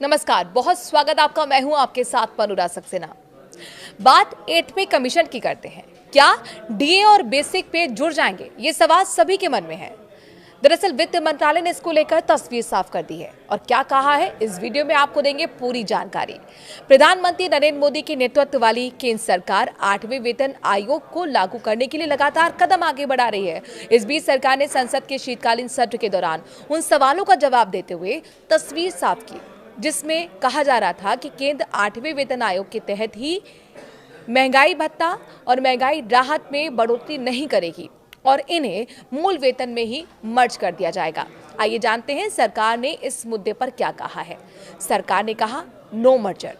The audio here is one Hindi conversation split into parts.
नमस्कार, बहुत स्वागत आपका। मैं हूं आपके साथ अनुराग सक्सेना। बात 8वें कमीशन की करते हैं। क्या डीए और बेसिक पे जुड़ जाएंगे? ये सवाल सभी के मन में है। दरअसल वित्त मंत्रालय ने इसको लेकर तस्वीर साफ कर दी है और क्या कहा है, इस वीडियो में आपको देंगे पूरी जानकारी। प्रधानमंत्री नरेंद्र मोदी के नेतृत्व वाली केंद्र सरकार 8वें वेतन आयोग को लागू करने के लिए लगातार कदम आगे बढ़ा रही है। इस बीच सरकार ने संसद के शीतकालीन सत्र के दौरान उन सवालों का जवाब देते हुए तस्वीर साफ की, जिसमें कहा जा रहा था कि केंद्र 8वें वेतन आयोग के तहत ही महंगाई भत्ता और महंगाई राहत में बढ़ोतरी नहीं करेगी और इन्हें मूल वेतन में ही मर्ज कर दिया जाएगा। आइए जानते हैं सरकार ने इस मुद्दे पर क्या कहा है। सरकार ने कहा नो मर्जर।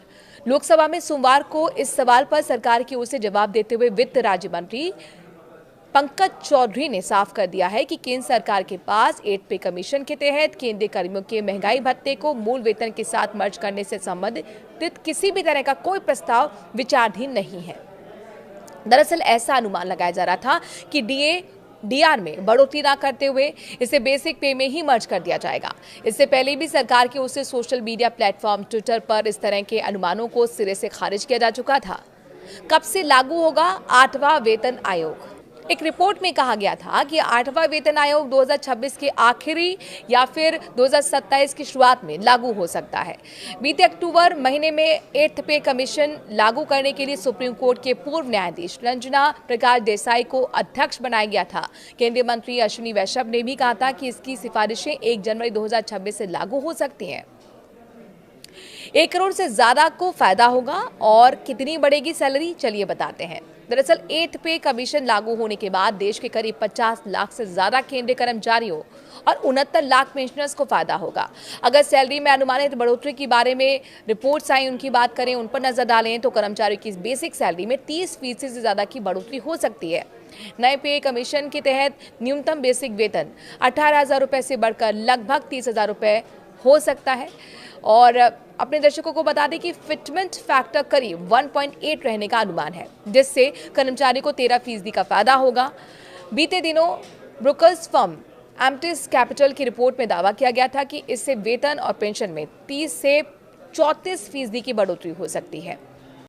लोकसभा में सोमवार को इस सवाल पर सरकार की ओर से जवाब देते हुए वित्त राज्य मंत्री पंकज चौधरी ने साफ कर दिया है कि केंद्र सरकार के पास 8वें कमीशन के तहत केंद्रीय कर्मियों के महंगाई भत्ते को मूल वेतन के साथ मर्ज करने से संबंधित किसी भी तरह का कोई प्रस्ताव विचाराधीन नहीं है। दरअसल ऐसा अनुमान लगाया जा रहा था कि डीआर में बढ़ोतरी न करते हुए इसे बेसिक पे में ही मर्ज कर दिया जाएगा। इससे पहले भी सरकार की ओर से सोशल मीडिया प्लेटफॉर्म ट्विटर पर इस तरह के अनुमानों को सिरे से खारिज किया जा चुका था। कब से लागू होगा 8वां वेतन आयोग? एक रिपोर्ट में कहा गया था कि 8वां वेतन आयोग 2026 के आखिरी या फिर 2027 की शुरुआत में लागू हो सकता है। बीते अक्टूबर महीने में 8th पे कमीशन लागू करने के लिए सुप्रीम कोर्ट के पूर्व न्यायाधीश रंजना प्रकाश देसाई को अध्यक्ष बनाया गया था। केंद्रीय मंत्री अश्विनी वैष्णव ने भी कहा था कि इसकी सिफारिशें 1 जनवरी 2026 से लागू हो सकती हैं। 1 करोड़ से ज्यादा को फायदा होगा और कितनी बढ़ेगी सैलरी, चलिए बताते हैं। दरअसल 8th पे कमीशन लागू होने के बाद देश के करीब 50 लाख से ज्यादा केंद्रीय कर्मचारियों और 69 लाख पेंशनर्स को फायदा होगा। अगर सैलरी में अनुमानित बढ़ोतरी के बारे में रिपोर्ट्स आई, उनकी बात करें, उन पर नजर डालें तो कर्मचारियों की बेसिक सैलरी में 30% से ज्यादा की बढ़ोतरी हो सकती है। नए पे कमीशन के तहत न्यूनतम बेसिक वेतन 18,000 रुपए से बढ़कर लगभग 30,000 रुपए हो सकता है। और अपने दर्शकों को बता दें कि फिटमेंट फैक्टर करीब 1.8 रहने का अनुमान है, जिससे कर्मचारी को 13% का फायदा होगा। बीते दिनों ब्रोकर्स फर्म एम्प्टिस कैपिटल की रिपोर्ट में दावा किया गया था कि इससे वेतन और पेंशन में 30 से 34% की बढ़ोतरी हो सकती है।